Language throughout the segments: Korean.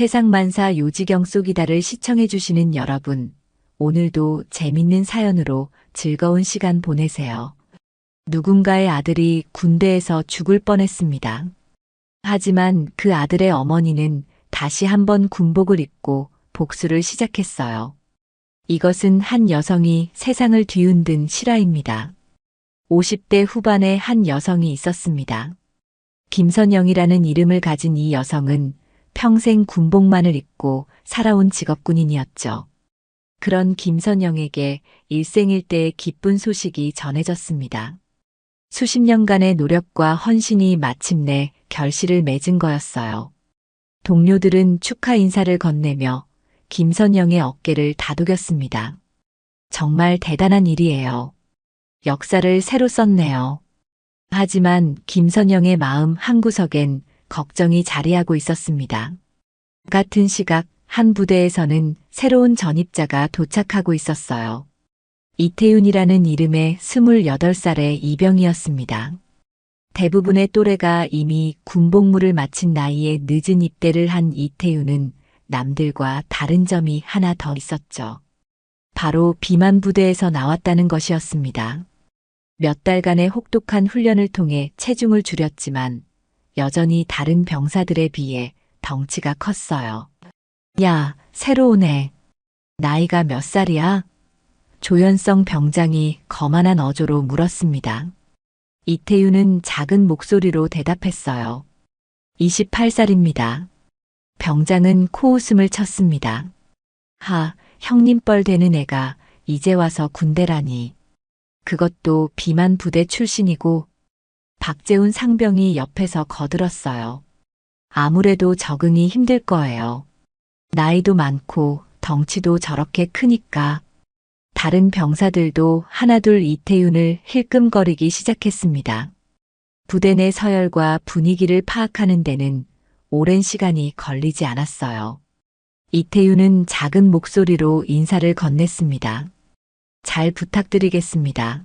세상만사 요지경 속이다를 시청해주시는 여러분, 오늘도 재밌는 사연으로 즐거운 시간 보내세요. 누군가의 아들이 군대에서 죽을 뻔했습니다. 하지만 그 아들의 어머니는 다시 한번 군복을 입고 복수를 시작했어요. 이것은 한 여성이 세상을 뒤흔든 실화입니다. 50대 후반의 한 여성이 있었습니다. 김선영이라는 이름을 가진 이 여성은 평생 군복만을 입고 살아온 직업군인이었죠. 그런 김선영에게 일생일대의 기쁜 소식이 전해졌습니다. 수십 년간의 노력과 헌신이 마침내 결실을 맺은 거였어요. 동료들은 축하 인사를 건네며 김선영의 어깨를 다독였습니다. 정말 대단한 일이에요. 역사를 새로 썼네요. 하지만 김선영의 마음 한구석엔 걱정이 자리하고 있었습니다. 같은 시각 한 부대에서는 새로운 전입자가 도착하고 있었어요. 이태윤이라는 이름의 28살의 이병이었습니다. 대부분의 또래가 이미 군복무를 마친 나이에 늦은 입대를 한 이태윤은 남들과 다른 점이 하나 더 있었죠. 바로 비만 부대에서 나왔다는 것이었습니다. 몇 달간의 혹독한 훈련을 통해 체중을 줄였지만 여전히 다른 병사들에 비해 덩치가 컸어요. 야, 새로 오네. 나이가 몇 살이야? 조현성 병장이 거만한 어조로 물었습니다. 이태윤은 작은 목소리로 대답했어요. 28살입니다. 병장은 코웃음을 쳤습니다. 하, 형님 뻘 되는 애가 이제 와서 군대라니. 그것도 비만 부대 출신이고. 박재훈 상병이 옆에서 거들었어요. 아무래도 적응이 힘들 거예요. 나이도 많고 덩치도 저렇게 크니까. 다른 병사들도 하나둘 이태윤을 힐끔거리기 시작했습니다. 부대 내 서열과 분위기를 파악하는 데는 오랜 시간이 걸리지 않았어요. 이태윤은 작은 목소리로 인사를 건넸습니다. 잘 부탁드리겠습니다.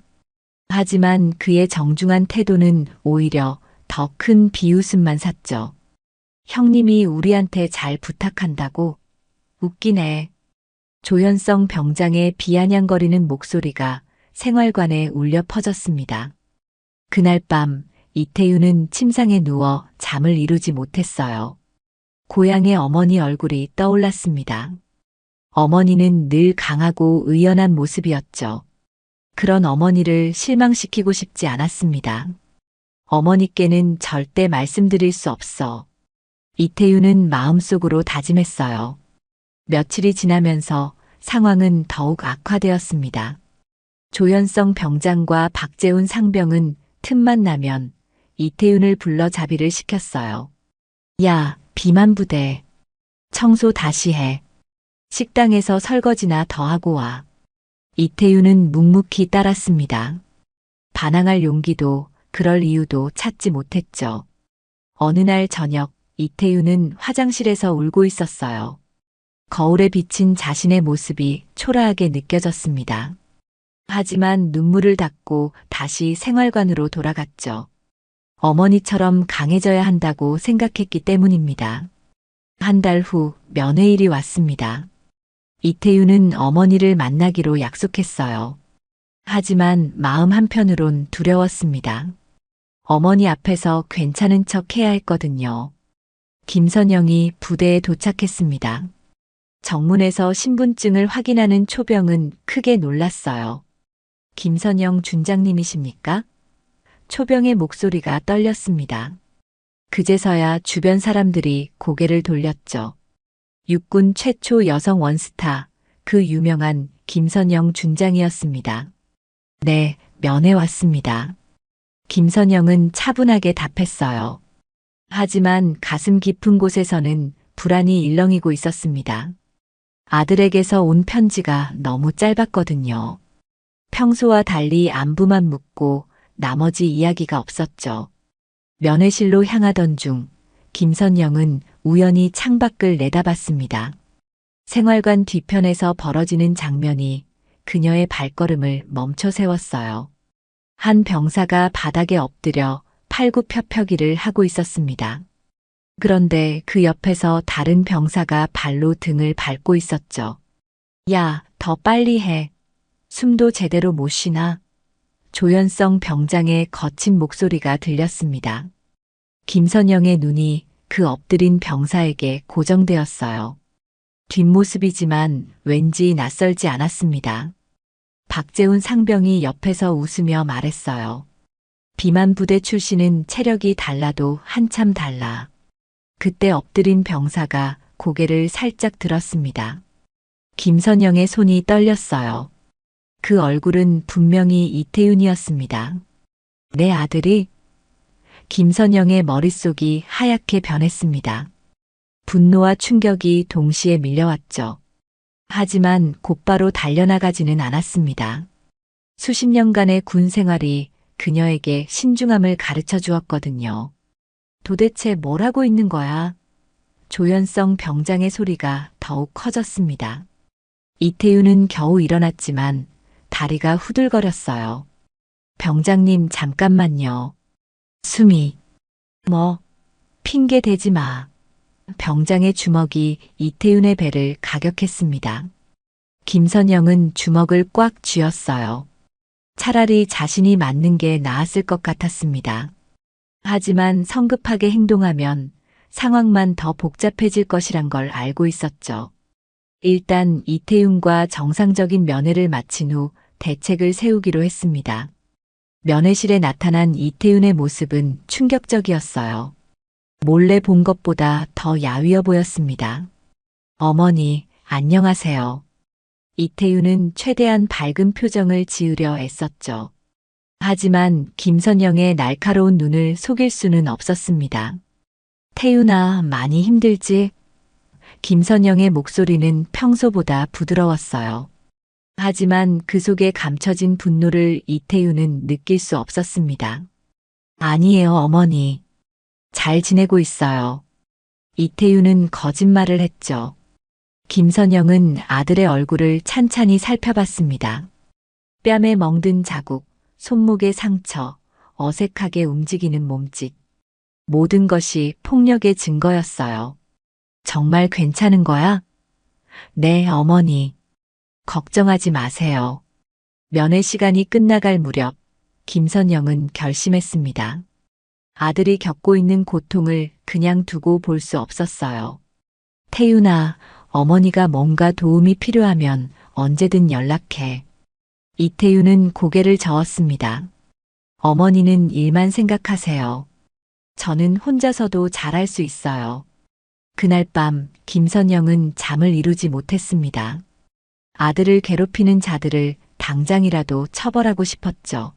하지만 그의 정중한 태도는 오히려 더 큰 비웃음만 샀죠. 형님이 우리한테 잘 부탁한다고? 웃기네. 조현성 병장의 비아냥거리는 목소리가 생활관에 울려 퍼졌습니다. 그날 밤 이태윤은 침상에 누워 잠을 이루지 못했어요. 고향의 어머니 얼굴이 떠올랐습니다. 어머니는 늘 강하고 의연한 모습이었죠. 그런 어머니를 실망시키고 싶지 않았습니다. 어머니께는 절대 말씀드릴 수 없어. 이태윤은 마음속으로 다짐했어요. 며칠이 지나면서 상황은 더욱 악화되었습니다. 조현성 병장과 박재훈 상병은 틈만 나면 이태윤을 불러 자비를 시켰어요. 야, 비만 부대. 청소 다시 해. 식당에서 설거지나 더 하고 와. 이태윤은 묵묵히 따랐습니다. 반항할 용기도 그럴 이유도 찾지 못했죠. 어느 날 저녁 이태윤은 화장실에서 울고 있었어요. 거울에 비친 자신의 모습이 초라하게 느껴졌습니다. 하지만 눈물을 닦고 다시 생활관으로 돌아갔죠. 어머니처럼 강해져야 한다고 생각했기 때문입니다. 한 달 후 면회일이 왔습니다. 이태윤은 어머니를 만나기로 약속했어요. 하지만 마음 한편으론 두려웠습니다. 어머니 앞에서 괜찮은 척 해야 했거든요. 김선영이 부대에 도착했습니다. 정문에서 신분증을 확인하는 초병은 크게 놀랐어요. 김선영 준장님이십니까? 초병의 목소리가 떨렸습니다. 그제서야 주변 사람들이 고개를 돌렸죠. 육군 최초 여성 원스타, 그 유명한 김선영 준장이었습니다. 네, 면회 왔습니다. 김선영은 차분하게 답했어요. 하지만 가슴 깊은 곳에서는 불안이 일렁이고 있었습니다. 아들에게서 온 편지가 너무 짧았거든요. 평소와 달리 안부만 묻고 나머지 이야기가 없었죠. 면회실로 향하던 중 김선영은 우연히 창밖을 내다봤습니다. 생활관 뒤편에서 벌어지는 장면이 그녀의 발걸음을 멈춰 세웠어요. 한 병사가 바닥에 엎드려 팔굽혀펴기를 하고 있었습니다. 그런데 그 옆에서 다른 병사가 발로 등을 밟고 있었죠. 야, 더 빨리 해. 숨도 제대로 못 쉬나? 조현성 병장의 거친 목소리가 들렸습니다. 김선영의 눈이 그 엎드린 병사에게 고정되었어요. 뒷모습이지만 왠지 낯설지 않았습니다. 박재훈 상병이 옆에서 웃으며 말했어요. 비만 부대 출신은 체력이 달라도 한참 달라. 그때 엎드린 병사가 고개를 살짝 들었습니다. 김선영의 손이 떨렸어요. 그 얼굴은 분명히 이태윤이었습니다. 내 아들이? 김선영의 머릿속이 하얗게 변했습니다. 분노와 충격이 동시에 밀려왔죠. 하지만 곧바로 달려나가지는 않았습니다. 수십 년간의 군 생활이 그녀에게 신중함을 가르쳐 주었거든요. 도대체 뭘 하고 있는 거야? 조현성 병장의 소리가 더욱 커졌습니다. 이태윤은 겨우 일어났지만 다리가 후들거렸어요. 병장님, 잠깐만요. 숨이. 뭐, 핑계 대지 마. 병장의 주먹이 이태윤의 배를 가격했습니다. 김선영은 주먹을 꽉 쥐었어요. 차라리 자신이 맞는 게 나았을 것 같았습니다. 하지만 성급하게 행동하면 상황만 더 복잡해질 것이란 걸 알고 있었죠. 일단 이태윤과 정상적인 면회를 마친 후 대책을 세우기로 했습니다. 면회실에 나타난 이태윤의 모습은 충격적이었어요. 몰래 본 것보다 더 야위어 보였습니다. 어머니, 안녕하세요. 이태윤은 최대한 밝은 표정을 지으려 애썼죠. 하지만 김선영의 날카로운 눈을 속일 수는 없었습니다. 태윤아, 많이 힘들지? 김선영의 목소리는 평소보다 부드러웠어요. 하지만 그 속에 감춰진 분노를 이태윤은 느낄 수 없었습니다. 아니에요, 어머니. 잘 지내고 있어요. 이태윤은 거짓말을 했죠. 김선영은 아들의 얼굴을 찬찬히 살펴봤습니다. 뺨에 멍든 자국, 손목의 상처, 어색하게 움직이는 몸짓. 모든 것이 폭력의 증거였어요. 정말 괜찮은 거야? 네, 어머니. 걱정하지 마세요. 면회 시간이 끝나갈 무렵 김선영은 결심했습니다. 아들이 겪고 있는 고통을 그냥 두고 볼 수 없었어요. 태윤아, 어머니가 뭔가 도움이 필요하면 언제든 연락해. 이태윤은 고개를 저었습니다. 어머니는 일만 생각하세요. 저는 혼자서도 잘할 수 있어요. 그날 밤 김선영은 잠을 이루지 못했습니다. 아들을 괴롭히는 자들을 당장이라도 처벌하고 싶었죠.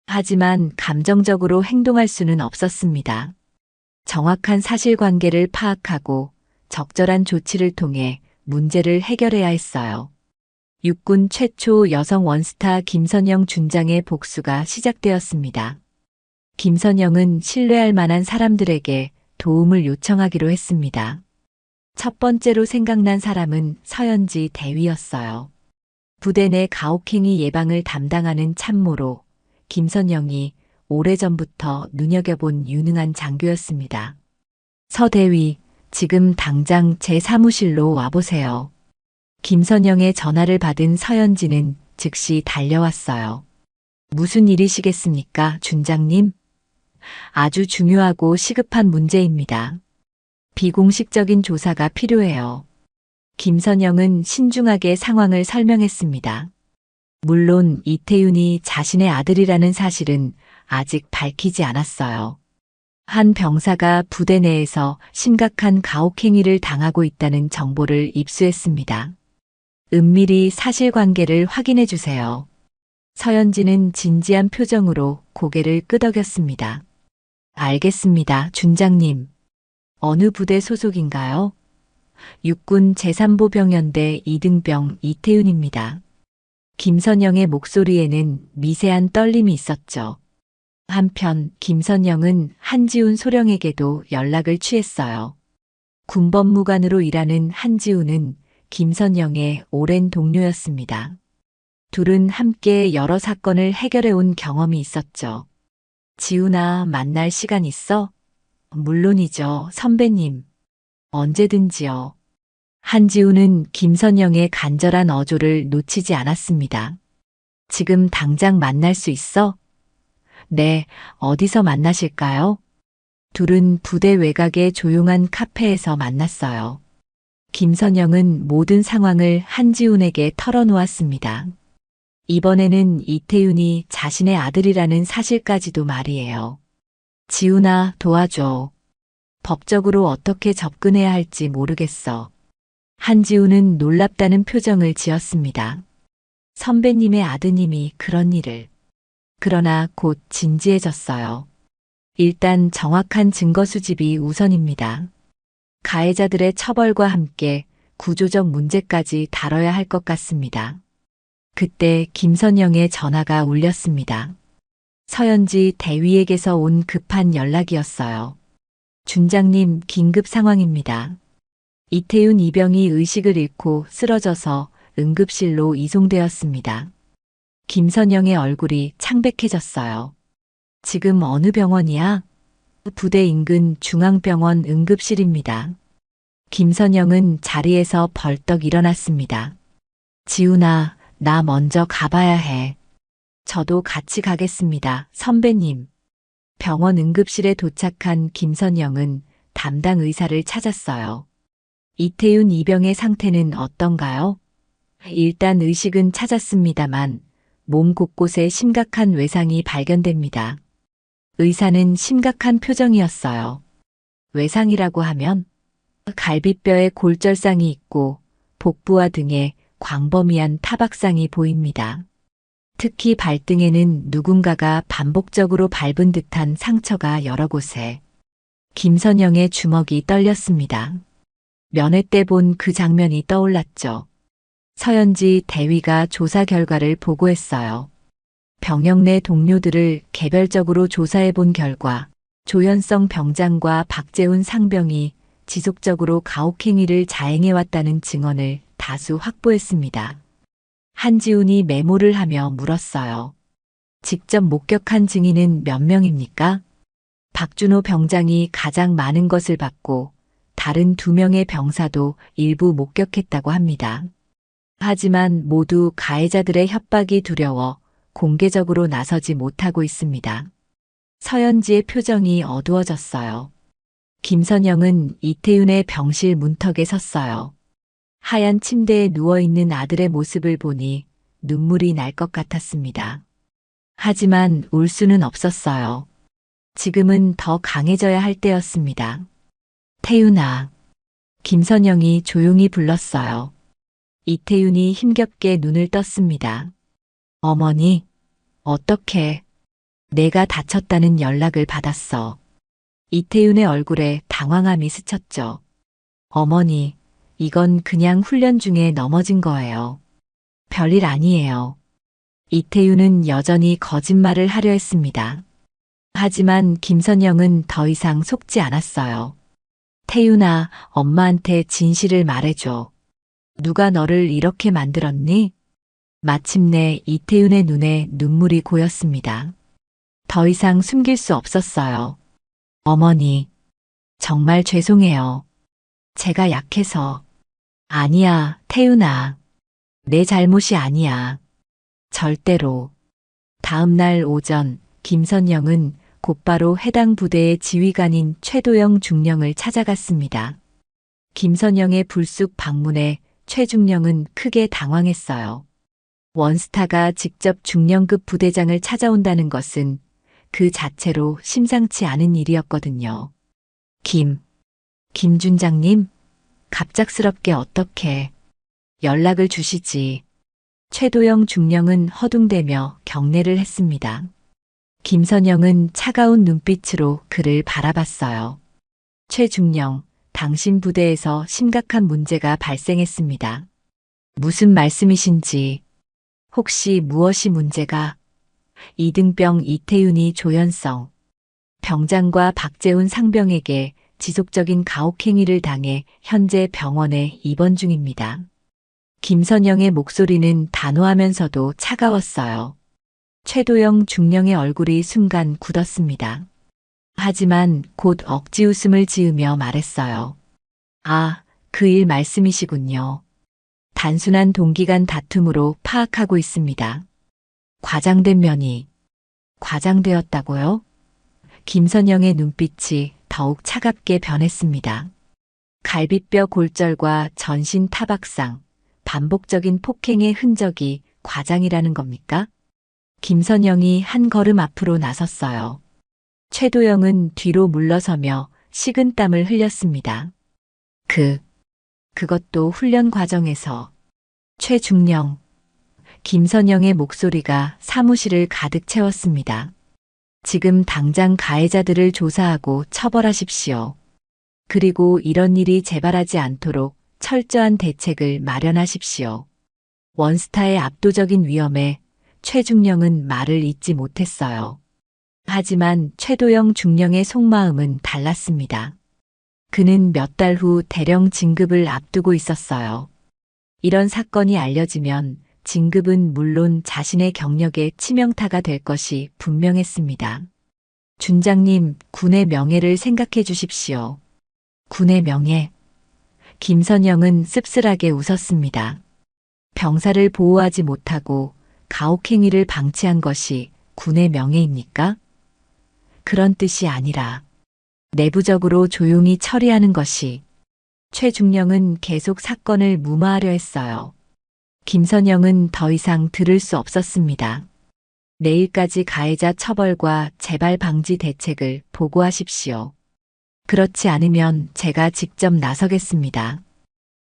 하지만 감정적으로 행동할 수는 없었습니다. 정확한 사실관계를 파악하고 적절한 조치를 통해 문제를 해결해야 했어요. 육군 최초 여성 원스타 김선영 준장의 복수가 시작되었습니다. 김선영은 신뢰할 만한 사람들에게 도움을 요청하기로 했습니다. 첫 번째로 생각난 사람은 서연지 대위였어요. 부대 내 가혹행위 예방을 담당하는 참모로 김선영이 오래전부터 눈여겨본 유능한 장교였습니다. 서 대위, 지금 당장 제 사무실로 와보세요. 김선영의 전화를 받은 서연지는 즉시 달려왔어요. 무슨 일이시겠습니까, 준장님? 아주 중요하고 시급한 문제입니다. 비공식적인 조사가 필요해요. 김선영은 신중하게 상황을 설명했습니다. 물론 이태윤이 자신의 아들이라는 사실은 아직 밝히지 않았어요. 한 병사가 부대 내에서 심각한 가혹행위를 당하고 있다는 정보를 입수했습니다. 은밀히 사실관계를 확인해 주세요. 서연지는 진지한 표정으로 고개를 끄덕였습니다. 알겠습니다, 준장님. 어느 부대 소속인가요? 육군 제3보병연대 2등병 이태윤입니다. 김선영의 목소리에는 미세한 떨림이 있었죠. 한편 김선영은 한지훈 소령에게도 연락을 취했어요. 군법무관으로 일하는 한지훈은 김선영의 오랜 동료였습니다. 둘은 함께 여러 사건을 해결해 온 경험이 있었죠. 지훈아, 만날 시간 있어? 물론이죠, 선배님. 언제든지요. 한지우는 김선영의 간절한 어조를 놓치지 않았습니다. 지금 당장 만날 수 있어? 네, 어디서 만나실까요? 둘은 부대 외곽의 조용한 카페에서 만났어요. 김선영은 모든 상황을 한지훈에게 털어놓았습니다. 이번에는 이태윤이 자신의 아들이라는 사실까지도 말이에요. 지훈아, 도와줘. 법적으로 어떻게 접근해야 할지 모르겠어. 한지훈은 놀랍다는 표정을 지었습니다. 선배님의 아드님이 그런 일을. 그러나 곧 진지해졌어요. 일단 정확한 증거 수집이 우선입니다. 가해자들의 처벌과 함께 구조적 문제까지 다뤄야 할 것 같습니다. 그때 김선영의 전화가 울렸습니다. 서현지 대위에게서 온 급한 연락이었어요. 준장님, 긴급 상황입니다. 이태윤 이병이 의식을 잃고 쓰러져서 응급실로 이송되었습니다. 김선영의 얼굴이 창백해졌어요. 지금 어느 병원이야? 부대 인근 중앙병원 응급실입니다. 김선영은 자리에서 벌떡 일어났습니다. 지훈아, 나 먼저 가봐야 해. 저도 같이 가겠습니다, 선배님. 병원 응급실에 도착한 김선영은 담당 의사를 찾았어요. 이태윤 이병의 상태는 어떤가요? 일단 의식은 찾았습니다만 몸 곳곳에 심각한 외상이 발견됩니다. 의사는 심각한 표정이었어요. 외상이라고 하면 갈비뼈에 골절상이 있고 복부와 등에 광범위한 타박상이 보입니다. 특히 발등에는 누군가가 반복적으로 밟은 듯한 상처가 여러 곳에. 김선영의 주먹이 떨렸습니다. 면회 때 본 그 장면이 떠올랐죠. 서현지 대위가 조사 결과를 보고했어요. 병영 내 동료들을 개별적으로 조사해 본 결과 조현성 병장과 박재훈 상병이 지속적으로 가혹행위를 자행해왔다는 증언을 다수 확보했습니다. 한지훈이 메모를 하며 물었어요. 직접 목격한 증인은 몇 명입니까? 박준호 병장이 가장 많은 것을 받고 다른 2명의 병사도 일부 목격했다고 합니다. 하지만 모두 가해자들의 협박이 두려워 공개적으로 나서지 못하고 있습니다. 서현지의 표정이 어두워졌어요. 김선영은 이태윤의 병실 문턱에 섰어요. 하얀 침대에 누워있는 아들의 모습을 보니 눈물이 날 것 같았습니다. 하지만 울 수는 없었어요. 지금은 더 강해져야 할 때였습니다. 태윤아. 김선영이 조용히 불렀어요. 이태윤이 힘겹게 눈을 떴습니다. 어머니, 어떻게 내가 다쳤다는 연락을 받았어. 이태윤의 얼굴에 당황함이 스쳤죠. 어머니, 이건 그냥 훈련 중에 넘어진 거예요. 별일 아니에요. 이태윤은 여전히 거짓말을 하려 했습니다. 하지만 김선영은 더 이상 속지 않았어요. 태윤아, 엄마한테 진실을 말해줘. 누가 너를 이렇게 만들었니? 마침내 이태윤의 눈에 눈물이 고였습니다. 더 이상 숨길 수 없었어요. 어머니, 정말 죄송해요. 제가 약해서. 아니야, 태윤아. 내 잘못이 아니야. 절대로. 다음 날 오전, 김선영은 곧바로 해당 부대의 지휘관인 최도영 중령을 찾아갔습니다. 김선영의 불쑥 방문에 최중령은 크게 당황했어요. 원스타가 직접 중령급 부대장을 찾아온다는 것은 그 자체로 심상치 않은 일이었거든요. 김 준장님? 갑작스럽게 어떻게 연락을 주시지? 최도영 중령은 허둥대며 경례를 했습니다. 김선영은 차가운 눈빛으로 그를 바라봤어요. 최중령, 당신 부대에서 심각한 문제가 발생했습니다. 무슨 말씀이신지, 혹시 무엇이 문제가? 이등병 이태윤이 조현성 병장과 박재훈 상병에게 지속적인 가혹행위를 당해 현재 병원에 입원 중입니다. 김선영의 목소리는 단호하면서도 차가웠어요. 최도영 중령의 얼굴이 순간 굳었습니다. 하지만 곧 억지 웃음을 지으며 말했어요. 아, 그 일 말씀이시군요. 단순한 동기 간 다툼으로 파악하고 있습니다. 과장된 면이 과장되었다고요? 김선영의 눈빛이 더욱 차갑게 변했습니다. 갈비뼈 골절과 전신 타박상, 반복적인 폭행의 흔적이 과장이라는 겁니까? 김선영이 한 걸음 앞으로 나섰어요. 최도영은 뒤로 물러서며 식은땀을 흘렸습니다. 그것도 훈련 과정에서. 최중령. 김선영의 목소리가 사무실을 가득 채웠습니다. 지금 당장 가해자들을 조사하고 처벌하십시오. 그리고 이런 일이 재발하지 않도록 철저한 대책을 마련하십시오. 원스타의 압도적인 위험에 최중령은 말을 잇지 못했어요. 하지만 최도영 중령의 속마음은 달랐습니다. 그는 몇 달 후 대령 진급을 앞두고 있었어요. 이런 사건이 알려지면 진급은 물론 자신의 경력에 치명타가 될 것이 분명했습니다. 준장님, 군의 명예를 생각해 주십시오. 군의 명예. 김선영은 씁쓸하게 웃었습니다. 병사를 보호하지 못하고 가혹행위를 방치한 것이 군의 명예입니까? 그런 뜻이 아니라 내부적으로 조용히 처리하는 것이. 최중령은 계속 사건을 무마하려 했어요. 김선영은 더 이상 들을 수 없었습니다. 내일까지 가해자 처벌과 재발 방지 대책을 보고하십시오. 그렇지 않으면 제가 직접 나서겠습니다.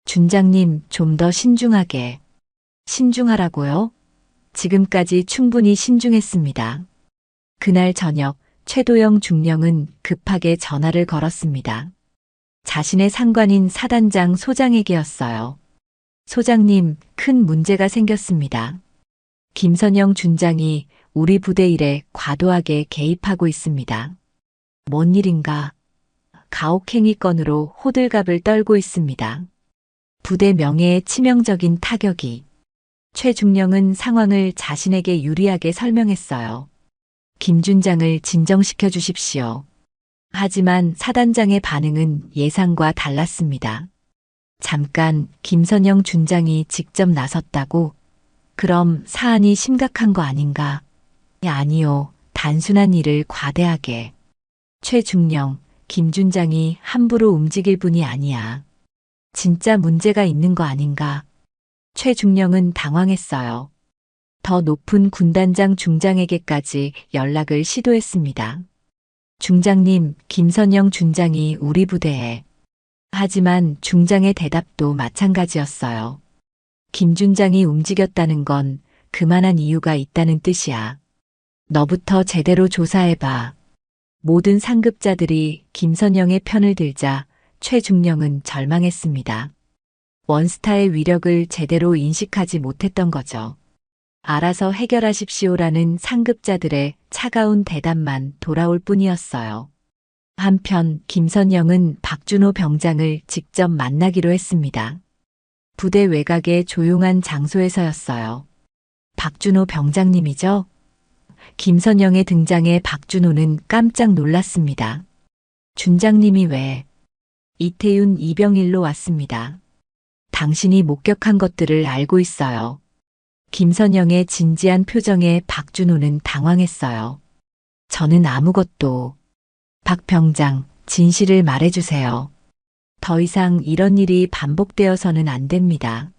준장님, 좀 더 신중하게. 신중하라고요? 지금까지 충분히 신중했습니다. 그날 저녁 최도영 중령은 급하게 전화를 걸었습니다. 자신의 상관인 사단장 소장에게였어요. 소장님, 큰 문제가 생겼습니다. 김선영 준장이 우리 부대 일에 과도하게 개입하고 있습니다. 뭔 일인가? 가혹행위 건으로 호들갑을 떨고 있습니다. 부대 명예에 치명적인 타격이. 최중령은 상황을 자신에게 유리하게 설명했어요. 김 준장을 진정시켜 주십시오. 하지만 사단장의 반응은 예상과 달랐습니다. 잠깐 김선영 준장이 직접 나섰다고? 그럼 사안이 심각한 거 아닌가? 아니요, 단순한 일을 과대하게. 최중령, 김 준장이 함부로 움직일 분이 아니야. 진짜 문제가 있는 거 아닌가? 최중령은 당황했어요. 더 높은 군단장 중장에게까지 연락을 시도했습니다. 중장님, 김선영 준장이 우리 부대에. 하지만 중장의 대답도 마찬가지였어요. 김 준장이 움직였다는 건 그만한 이유가 있다는 뜻이야. 너부터 제대로 조사해봐. 모든 상급자들이 김선영의 편을 들자 최중령은 절망했습니다. 원스타의 위력을 제대로 인식하지 못했던 거죠. 알아서 해결하십시오라는 상급자들의 차가운 대답만 돌아올 뿐이었어요. 한편 김선영은 박준호 병장을 직접 만나기로 했습니다. 부대 외곽의 조용한 장소에서였어요. 박준호 병장님이죠? 김선영의 등장에 박준호는 깜짝 놀랐습니다. 준장님이 왜? 이태윤 이병일로 왔습니다. 당신이 목격한 것들을 알고 있어요. 김선영의 진지한 표정에 박준호는 당황했어요. 저는 아무것도. 박 병장, 진실을 말해주세요. 더 이상 이런 일이 반복되어서는 안 됩니다.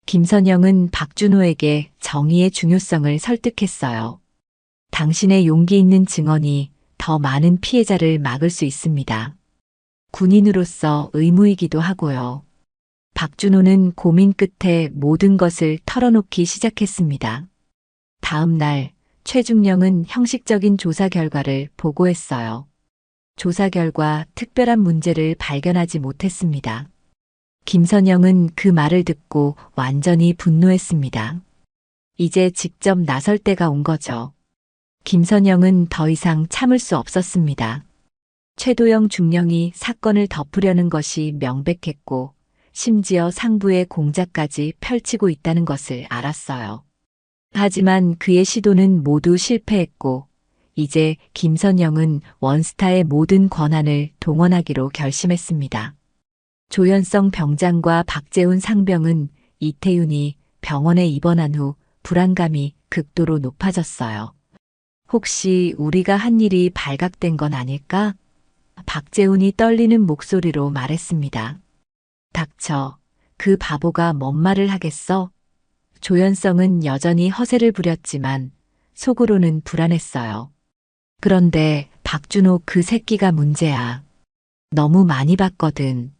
김선영은 박준호에게 정의의 중요성을 설득했어요. 당신의 용기 있는 증언이 더 많은 피해자를 막을 수 있습니다. 군인으로서 의무이기도 하고요. 박준호는 고민 끝에 모든 것을 털어놓기 시작했습니다. 다음 날 최중령은 형식적인 조사 결과를 보고했어요. 조사 결과 특별한 문제를 발견하지 못했습니다. 김선영은 그 말을 듣고 완전히 분노했습니다. 이제 직접 나설 때가 온 거죠. 김선영은 더 이상 참을 수 없었습니다. 최도영 중령이 사건을 덮으려는 것이 명백했고 심지어 상부의 공작까지 펼치고 있다는 것을 알았어요. 하지만 그의 시도는 모두 실패했고 이제 김선영은 원스타의 모든 권한을 동원하기로 결심했습니다. 조현성 병장과 박재훈 상병은 이태윤이 병원에 입원한 후 불안감이 극도로 높아졌어요. 혹시 우리가 한 일이 발각된 건 아닐까? 박재훈이 떨리는 목소리로 말했습니다. 닥쳐. 그 바보가 뭔 말을 하겠어? 조현성은 여전히 허세를 부렸지만 속으로는 불안했어요. 그런데 박준호 그 새끼가 문제야. 너무 많이 봤거든.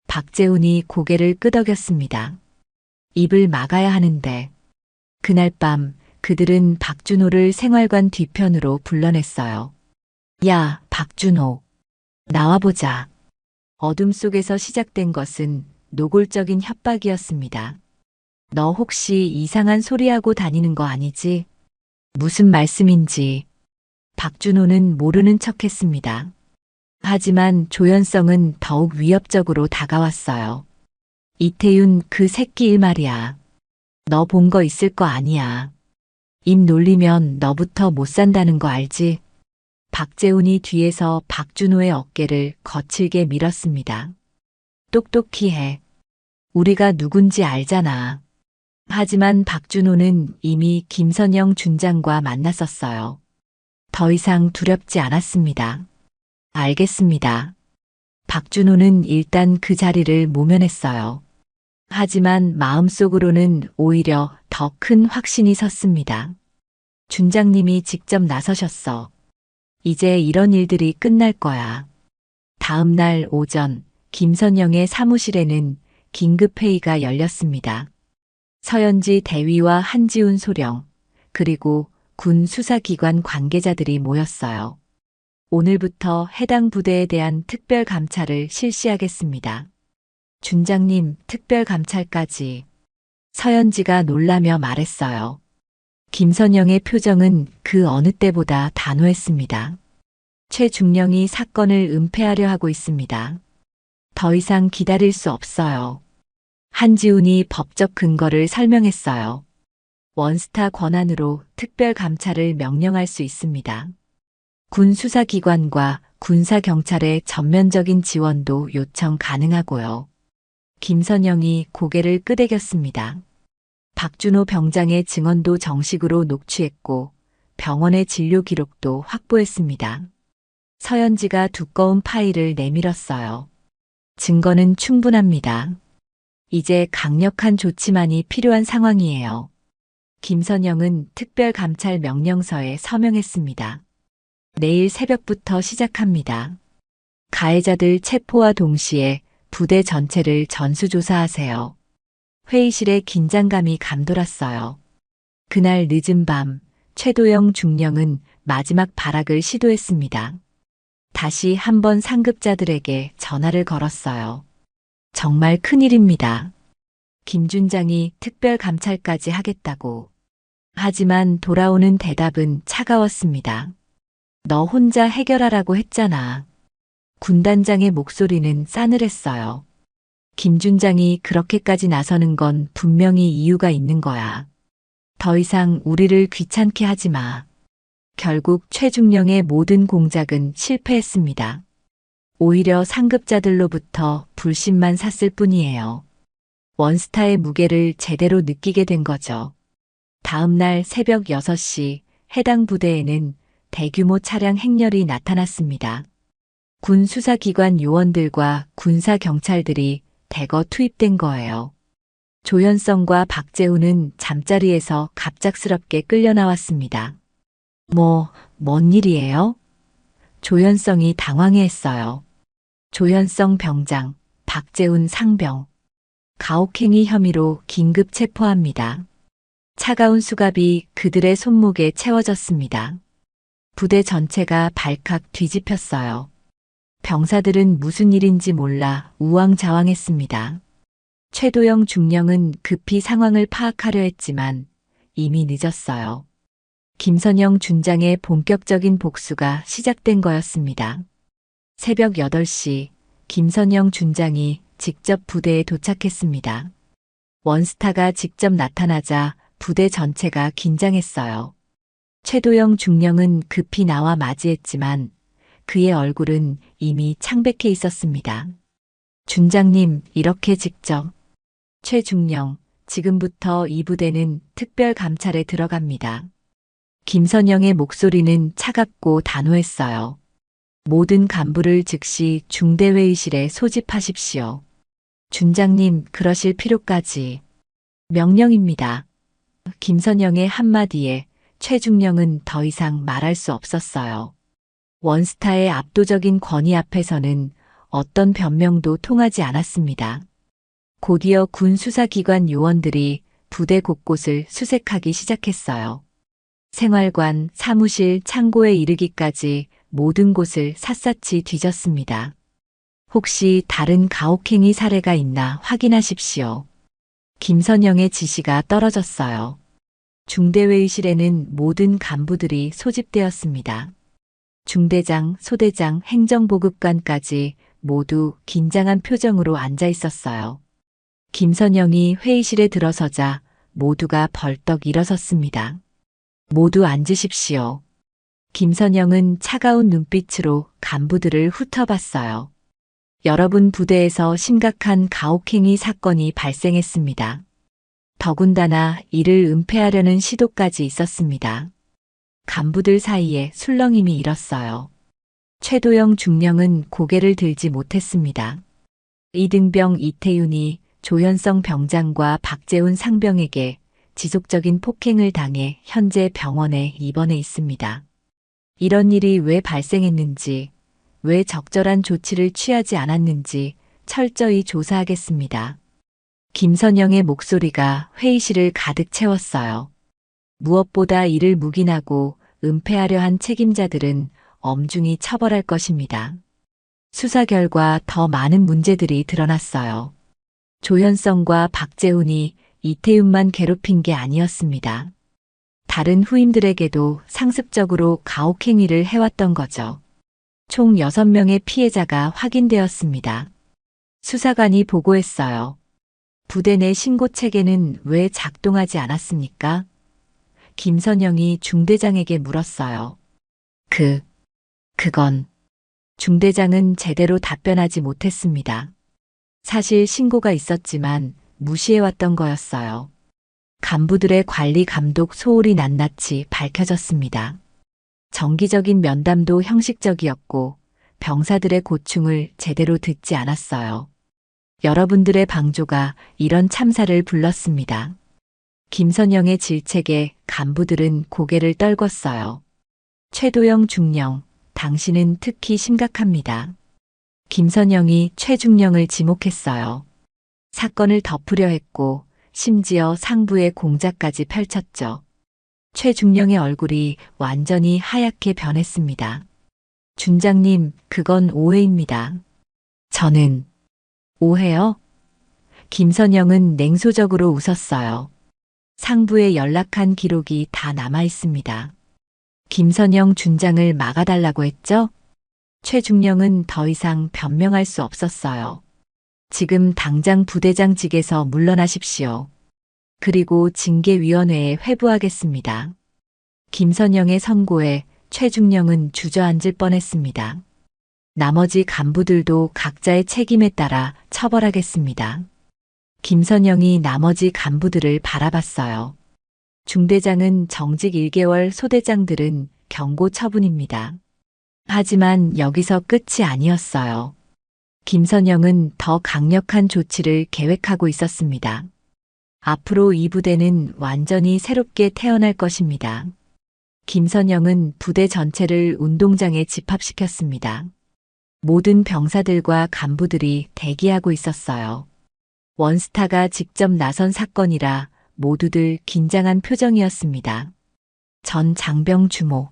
박재훈이 고개를 끄덕였습니다. 입을 막아야 하는데. 그날 밤 그들은 박준호를 생활관 뒤편으로 불러냈어요. 야, 박준호. 나와보자. 어둠 속에서 시작된 것은 노골적인 협박이었습니다. 너 혹시 이상한 소리하고 다니는 거 아니지? 무슨 말씀인지. 박준호는 모르는 척했습니다. 하지만 조현성은 더욱 위협적으로 다가왔어요. 이태윤 그 새끼 일 말이야. 너 본 거 있을 거 아니야. 입 놀리면 너부터 못 산다는 거 알지? 박재훈이 뒤에서 박준호의 어깨를 거칠게 밀었습니다. 똑똑히 해. 우리가 누군지 알잖아. 하지만 박준호는 이미 김선영 준장과 만났었어요. 더 이상 두렵지 않았습니다. 알겠습니다. 박준호는 일단 그 자리를 모면했어요. 하지만 마음속으로는 오히려 더 큰 확신이 섰습니다. 준장님이 직접 나서셨어. 이제 이런 일들이 끝날 거야. 다음 날 오전 김선영의 사무실에는 긴급회의가 열렸습니다. 서현지 대위와 한지훈 소령, 그리고 군 수사기관 관계자들이 모였어요. 오늘부터 해당 부대에 대한 특별 감찰을 실시하겠습니다. 준장님, 특별 감찰까지. 서현지가 놀라며 말했어요. 김선영의 표정은 그 어느 때보다 단호했습니다. 최중령이 사건을 은폐하려 하고 있습니다. 더 이상 기다릴 수 없어요. 한지훈이 법적 근거를 설명했어요. 원스타 권한으로 특별 감찰을 명령할 수 있습니다. 군 수사기관과 군사경찰의 전면적인 지원도 요청 가능하고요. 김선영이 고개를 끄덕였습니다. 박준호 병장의 증언도 정식으로 녹취했고 병원의 진료 기록도 확보했습니다. 서현지가 두꺼운 파일을 내밀었어요. 증거는 충분합니다. 이제 강력한 조치만이 필요한 상황이에요. 김선영은 특별감찰 명령서에 서명했습니다. 내일 새벽부터 시작합니다. 가해자들 체포와 동시에 부대 전체를 전수조사하세요. 회의실에 긴장감이 감돌았어요. 그날 늦은 밤 최도영 중령은 마지막 발악을 시도했습니다. 다시 한번 상급자들에게 전화를 걸었어요. 정말 큰일입니다. 김 준장이 특별감찰까지 하겠다고. 하지만 돌아오는 대답은 차가웠습니다. 너 혼자 해결하라고 했잖아. 군단장의 목소리는 싸늘했어요. 김 준장이 그렇게까지 나서는 건 분명히 이유가 있는 거야. 더 이상 우리를 귀찮게 하지 마. 결국 최중령의 모든 공작은 실패했습니다. 오히려 상급자들로부터 불신만 샀을 뿐이에요. 원스타의 무게를 제대로 느끼게 된 거죠. 다음 날 새벽 6시 해당 부대에는 대규모 차량 행렬이 나타났습니다. 군 수사기관 요원들과 군사경찰들이 대거 투입된 거예요. 조현성과 박재훈은 잠자리에서 갑작스럽게 끌려 나왔습니다. 뭔 일이에요? 조현성이 당황해했어요. 조현성 병장, 박재훈 상병. 가혹행위 혐의로 긴급 체포합니다. 차가운 수갑이 그들의 손목에 채워졌습니다. 부대 전체가 발칵 뒤집혔어요. 병사들은 무슨 일인지 몰라 우왕좌왕했습니다. 최도영 중령은 급히 상황을 파악하려 했지만 이미 늦었어요. 김선영 준장의 본격적인 복수가 시작된 거였습니다. 새벽 8시 김선영 준장이 직접 부대에 도착했습니다. 원스타가 직접 나타나자 부대 전체가 긴장했어요. 최도영 중령은 급히 나와 맞이했지만 그의 얼굴은 이미 창백해 있었습니다. 준장님, 이렇게 직접. 최중령, 지금부터 이 부대는 특별 감찰에 들어갑니다. 김선영의 목소리는 차갑고 단호했어요. 모든 간부를 즉시 중대회의실에 소집하십시오. 준장님, 그러실 필요까지. 명령입니다. 김선영의 한마디에 최중령은 더 이상 말할 수 없었어요. 원스타의 압도적인 권위 앞에서는 어떤 변명도 통하지 않았습니다. 곧이어 군 수사기관 요원들이 부대 곳곳을 수색하기 시작했어요. 생활관, 사무실, 창고에 이르기까지 모든 곳을 샅샅이 뒤졌습니다. 혹시 다른 가혹행위 사례가 있나 확인하십시오. 김선영의 지시가 떨어졌어요. 중대회의실에는 모든 간부들이 소집되었습니다. 중대장, 소대장, 행정보급관까지 모두 긴장한 표정으로 앉아 있었어요. 김선영이 회의실에 들어서자 모두가 벌떡 일어섰습니다. 모두 앉으십시오. 김선영은 차가운 눈빛으로 간부들을 훑어봤어요. 여러분 부대에서 심각한 가혹행위 사건이 발생했습니다. 더군다나 이를 은폐하려는 시도까지 있었습니다. 간부들 사이에 술렁임이 일었어요. 최도영 중령은 고개를 들지 못했습니다. 이등병 이태윤이 조현성 병장과 박재훈 상병에게 지속적인 폭행을 당해 현재 병원에 입원해 있습니다. 이런 일이 왜 발생했는지, 왜 적절한 조치를 취하지 않았는지 철저히 조사하겠습니다. 김선영의 목소리가 회의실을 가득 채웠어요. 무엇보다 이를 묵인하고 은폐하려 한 책임자들은 엄중히 처벌할 것입니다. 수사 결과 더 많은 문제들이 드러났어요. 조현성과 박재훈이 이태윤만 괴롭힌 게 아니었습니다. 다른 후임들에게도 상습적으로 가혹행위를 해왔던 거죠. 총 6명의 피해자가 확인되었습니다. 수사관이 보고했어요. 부대 내 신고 체계는 왜 작동하지 않았습니까? 김선영이 중대장에게 물었어요. 그건. 중대장은 제대로 답변하지 못했습니다. 사실 신고가 있었지만 무시해왔던 거였어요. 간부들의 관리 감독 소홀이 낱낱이 밝혀졌습니다. 정기적인 면담도 형식적이었고 병사들의 고충을 제대로 듣지 않았어요. 여러분들의 방조가 이런 참사를 불렀습니다. 김선영의 질책에 간부들은 고개를 떨궜어요. 최도영 중령, 당신은 특히 심각합니다. 김선영이 최중령을 지목했어요. 사건을 덮으려 했고 심지어 상부의 공작까지 펼쳤죠. 최중령의 얼굴이 완전히 하얗게 변했습니다. 준장님, 그건 오해입니다. 저는 오해요? 김선영은 냉소적으로 웃었어요. 상부에 연락한 기록이 다 남아 있습니다. 김선영 준장을 막아달라고 했죠? 최중령은 더 이상 변명할 수 없었어요. 지금 당장 부대장직에서 물러나십시오. 그리고 징계위원회에 회부하겠습니다. 김선영의 선고에 최중령은 주저앉을 뻔했습니다. 나머지 간부들도 각자의 책임에 따라 처벌하겠습니다. 김선영이 나머지 간부들을 바라봤어요. 중대장은 정직 1개월, 소대장들은 경고 처분입니다. 하지만 여기서 끝이 아니었어요. 김선영은 더 강력한 조치를 계획하고 있었습니다. 앞으로 이 부대는 완전히 새롭게 태어날 것입니다. 김선영은 부대 전체를 운동장에 집합시켰습니다. 모든 병사들과 간부들이 대기하고 있었어요. 원스타가 직접 나선 사건이라 모두들 긴장한 표정이었습니다. 전 장병 주모.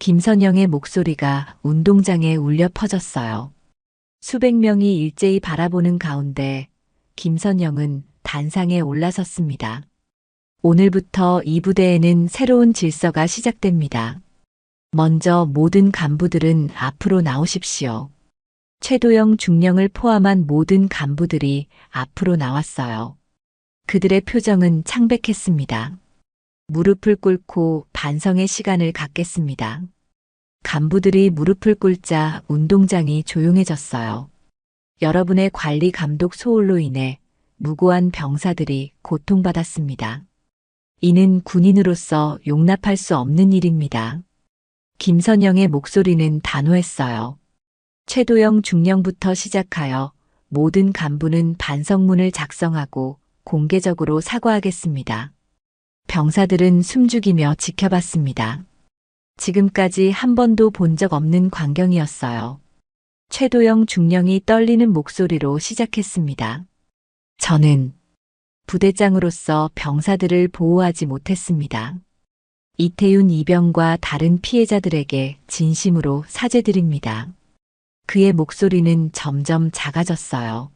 김선영의 목소리가 운동장에 울려 퍼졌어요. 수백 명이 일제히 바라보는 가운데 김선영은 단상에 올라섰습니다. 오늘부터 이 부대에는 새로운 질서가 시작됩니다. 먼저 모든 간부들은 앞으로 나오십시오. 최도영 중령을 포함한 모든 간부들이 앞으로 나왔어요. 그들의 표정은 창백했습니다. 무릎을 꿇고 반성의 시간을 갖겠습니다. 간부들이 무릎을 꿇자 운동장이 조용해졌어요. 여러분의 관리 감독 소홀로 인해 무고한 병사들이 고통받았습니다. 이는 군인으로서 용납할 수 없는 일입니다. 김선영의 목소리는 단호했어요. 최도영 중령부터 시작하여 모든 간부는 반성문을 작성하고 공개적으로 사과하겠습니다. 병사들은 숨죽이며 지켜봤습니다. 지금까지 한 번도 본 적 없는 광경이었어요. 최도영 중령이 떨리는 목소리로 시작했습니다. 저는 부대장으로서 병사들을 보호하지 못했습니다. 이태윤 이병과 다른 피해자들에게 진심으로 사죄드립니다. 그의 목소리는 점점 작아졌어요.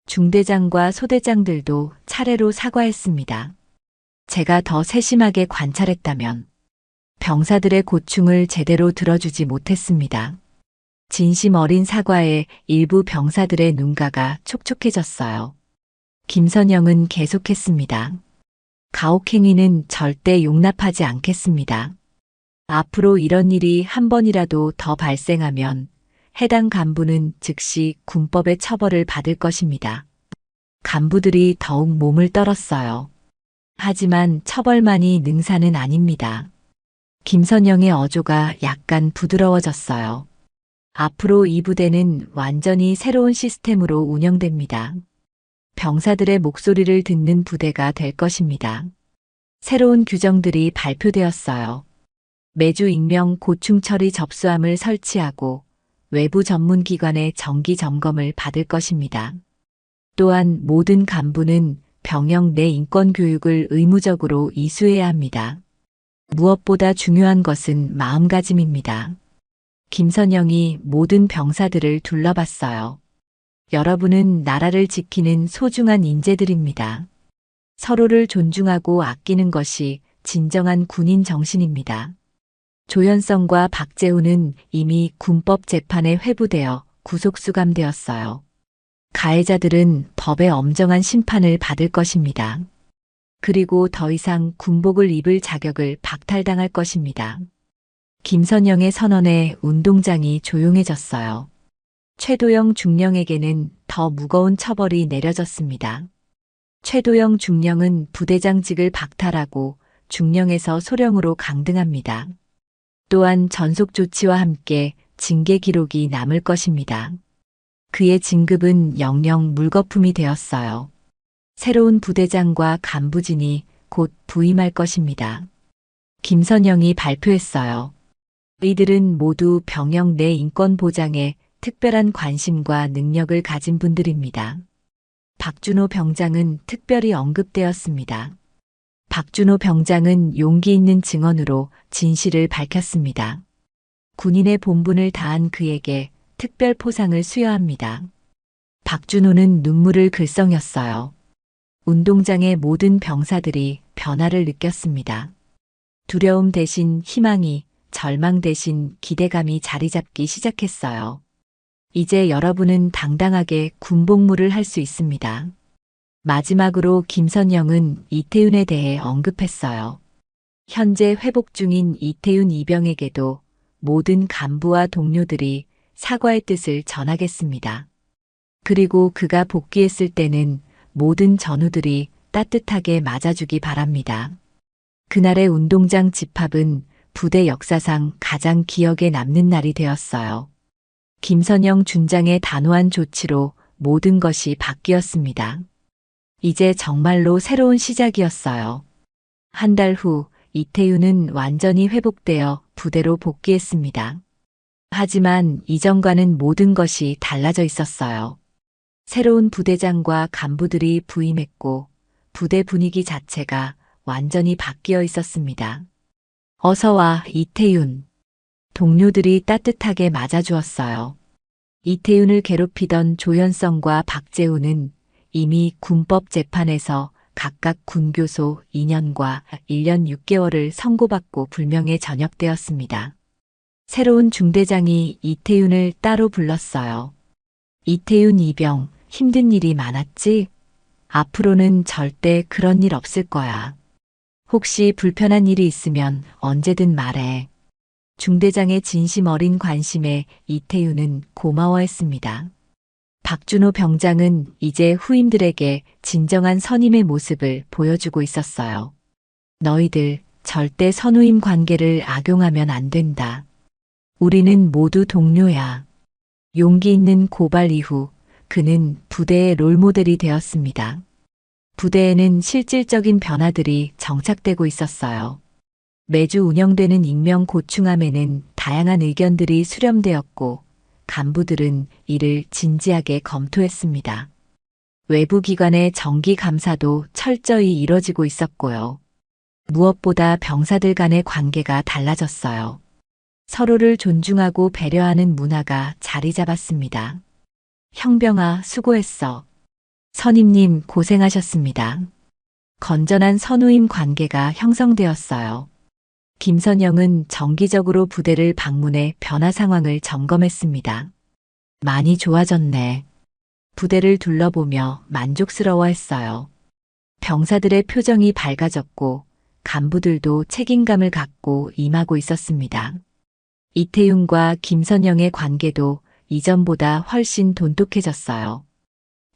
중대장과 소대장들도 차례로 사과했습니다. 제가 더 세심하게 관찰했다면 병사들의 고충을 제대로 들어주지 못했습니다. 진심 어린 사과에 일부 병사들의 눈가가 촉촉해졌어요. 김선영은 계속했습니다. 가혹행위는 절대 용납하지 않겠습니다. 앞으로 이런 일이 한 번이라도 더 발생하면 해당 간부는 즉시 군법의 처벌을 받을 것입니다. 간부들이 더욱 몸을 떨었어요. 하지만 처벌만이 능사는 아닙니다. 김선영의 어조가 약간 부드러워졌어요. 앞으로 이 부대는 완전히 새로운 시스템으로 운영됩니다. 병사들의 목소리를 듣는 부대가 될 것입니다. 새로운 규정들이 발표되었어요. 매주 익명 고충 처리 접수함을 설치하고 외부 전문기관의 정기 점검을 받을 것입니다. 또한 모든 간부는 병영 내 인권 교육을 의무적으로 이수해야 합니다. 무엇보다 중요한 것은 마음가짐입니다. 김선영이 모든 병사들을 둘러봤어요. 여러분은 나라를 지키는 소중한 인재들입니다. 서로를 존중하고 아끼는 것이 진정한 군인 정신입니다. 조현성과 박재우는 이미 군법 재판에 회부되어 구속 수감되었어요. 가해자들은 법의 엄정한 심판을 받을 것입니다. 그리고 더 이상 군복을 입을 자격을 박탈당할 것입니다. 김선영의 선언에 운동장이 조용해졌어요. 최도영 중령에게는 더 무거운 처벌이 내려졌습니다. 최도영 중령은 부대장직을 박탈하고 중령에서 소령으로 강등합니다. 또한 전속 조치와 함께 징계 기록이 남을 것입니다. 그의 진급은 영영 물거품이 되었어요. 새로운 부대장과 간부진이 곧 부임할 것입니다. 김선영이 발표했어요. 이들은 모두 병영 내 인권 보장에 특별한 관심과 능력을 가진 분들입니다. 박준호 병장은 특별히 언급되었습니다. 박준호 병장은 용기 있는 증언으로 진실을 밝혔습니다. 군인의 본분을 다한 그에게 특별 포상을 수여합니다. 박준호는 눈물을 글썽였어요. 운동장의 모든 병사들이 변화를 느꼈습니다. 두려움 대신 희망이, 절망 대신 기대감이 자리 잡기 시작했어요. 이제 여러분은 당당하게 군복무를 할 수 있습니다. 마지막으로 김선영은 이태윤에 대해 언급했어요. 현재 회복 중인 이태윤 이병에게도 모든 간부와 동료들이 사과의 뜻을 전하겠습니다. 그리고 그가 복귀했을 때는 모든 전우들이 따뜻하게 맞아주기 바랍니다. 그날의 운동장 집합은 부대 역사상 가장 기억에 남는 날이 되었어요. 김선영 준장의 단호한 조치로 모든 것이 바뀌었습니다. 이제 정말로 새로운 시작이었어요. 한 달 후 이태윤은 완전히 회복되어 부대로 복귀했습니다. 하지만 이전과는 모든 것이 달라져 있었어요. 새로운 부대장과 간부들이 부임했고 부대 분위기 자체가 완전히 바뀌어 있었습니다. 어서 와, 이태윤. 동료들이 따뜻하게 맞아주었어요. 이태윤을 괴롭히던 조현성과 박재우는 이미 군법 재판에서 각각 군교소 2년과 1년 6개월을 선고받고 불명예 전역되었습니다. 새로운 중대장이 이태윤을 따로 불렀어요. 이태윤 이병, 힘든 일이 많았지? 앞으로는 절대 그런 일 없을 거야. 혹시 불편한 일이 있으면 언제든 말해. 중대장의 진심 어린 관심에 이태윤은 고마워했습니다. 박준호 병장은 이제 후임들에게 진정한 선임의 모습을 보여주고 있었어요. 너희들 절대 선후임 관계를 악용하면 안 된다. 우리는 모두 동료야. 용기 있는 고발 이후 그는 부대의 롤모델이 되었습니다. 부대에는 실질적인 변화들이 정착되고 있었어요. 매주 운영되는 익명 고충함에는 다양한 의견들이 수렴되었고 간부들은 이를 진지하게 검토했습니다. 외부 기관의 정기 감사도 철저히 이뤄지고 있었고요. 무엇보다 병사들 간의 관계가 달라졌어요. 서로를 존중하고 배려하는 문화가 자리 잡았습니다. 형병아, 수고했어. 선임님, 고생하셨습니다. 건전한 선후임 관계가 형성되었어요. 김선영은 정기적으로 부대를 방문해 변화 상황을 점검했습니다. 많이 좋아졌네. 부대를 둘러보며 만족스러워했어요. 병사들의 표정이 밝아졌고 간부들도 책임감을 갖고 임하고 있었습니다. 이태윤과 김선영의 관계도 이전보다 훨씬 돈독해졌어요.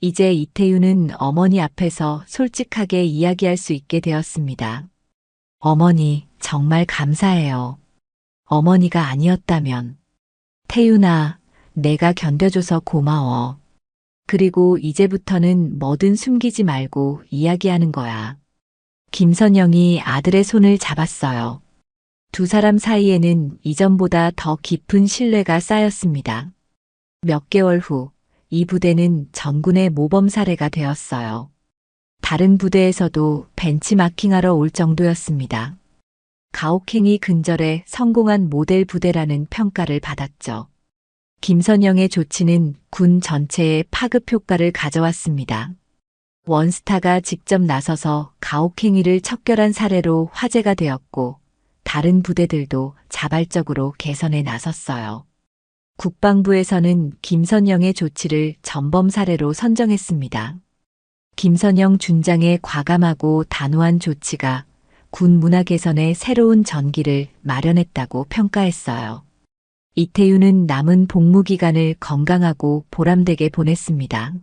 이제 이태윤은 어머니 앞에서 솔직하게 이야기할 수 있게 되었습니다. 어머니, 정말 감사해요. 어머니가 아니었다면. 태윤아, 내가 견뎌줘서 고마워. 그리고 이제부터는 뭐든 숨기지 말고 이야기하는 거야. 김선영이 아들의 손을 잡았어요. 두 사람 사이에는 이전보다 더 깊은 신뢰가 쌓였습니다. 몇 개월 후, 이 부대는 전군의 모범 사례가 되었어요. 다른 부대에서도 벤치마킹하러 올 정도였습니다. 가혹행위 근절에 성공한 모델 부대라는 평가를 받았죠. 김선영의 조치는 군 전체에 파급 효과를 가져왔습니다. 원스타가 직접 나서서 가혹행위를 척결한 사례로 화제가 되었고 다른 부대들도 자발적으로 개선에 나섰어요. 국방부에서는 김선영의 조치를 전범 사례로 선정했습니다. 김선영 준장의 과감하고 단호한 조치가 군 문화 개선의 새로운 전기를 마련했다고 평가했어요. 이태윤은 남은 복무 기간을 건강하고 보람되게 보냈습니다.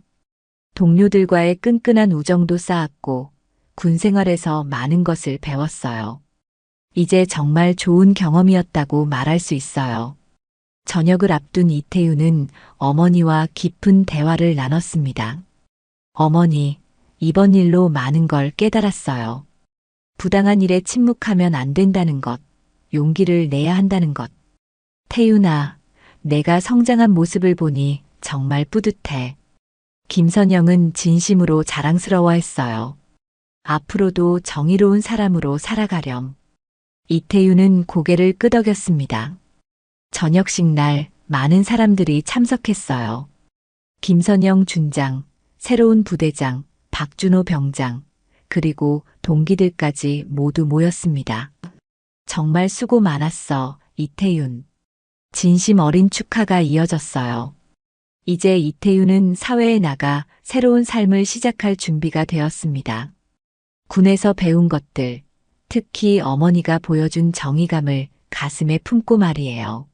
동료들과의 끈끈한 우정도 쌓았고 군 생활에서 많은 것을 배웠어요. 이제 정말 좋은 경험이었다고 말할 수 있어요. 저녁을 앞둔 이태윤은 어머니와 깊은 대화를 나눴습니다. 어머니, 이번 일로 많은 걸 깨달았어요. 부당한 일에 침묵하면 안 된다는 것, 용기를 내야 한다는 것. 태윤아, 내가 성장한 모습을 보니 정말 뿌듯해. 김선영은 진심으로 자랑스러워했어요. 앞으로도 정의로운 사람으로 살아가렴. 이태윤은 고개를 끄덕였습니다. 저녁식 날 많은 사람들이 참석했어요. 김선영 준장, 새로운 부대장, 박준호 병장, 그리고 동기들까지 모두 모였습니다. 정말 수고 많았어, 이태윤. 진심 어린 축하가 이어졌어요. 이제 이태윤은 사회에 나가 새로운 삶을 시작할 준비가 되었습니다. 군에서 배운 것들, 특히 어머니가 보여준 정의감을 가슴에 품고 말이에요.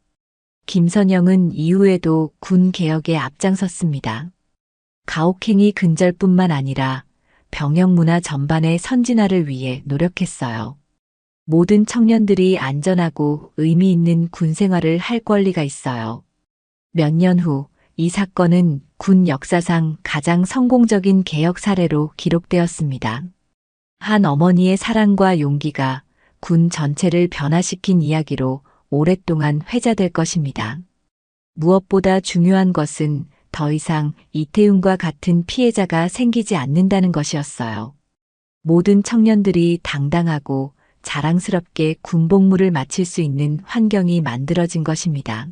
김선영은 이후에도 군 개혁에 앞장섰습니다. 가혹행위 근절뿐만 아니라 병영 문화 전반의 선진화를 위해 노력했어요. 모든 청년들이 안전하고 의미 있는 군 생활을 할 권리가 있어요. 몇 년 후 이 사건은 군 역사상 가장 성공적인 개혁 사례로 기록되었습니다. 한 어머니의 사랑과 용기가 군 전체를 변화시킨 이야기로 오랫동안 회자될 것입니다. 무엇보다 중요한 것은 더 이상 이태윤과 같은 피해자가 생기지 않는다는 것이었어요. 모든 청년들이 당당하고 자랑스럽게 군복무를 마칠 수 있는 환경이 만들어진 것입니다.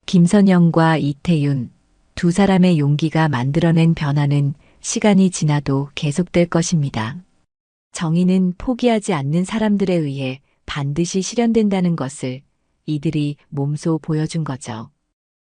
김선영과 이태윤, 두 사람의 용기가 만들어낸 변화는 시간이 지나도 계속될 것입니다. 정의는 포기하지 않는 사람들에 의해 반드시 실현된다는 것을 이들이 몸소 보여준 거죠.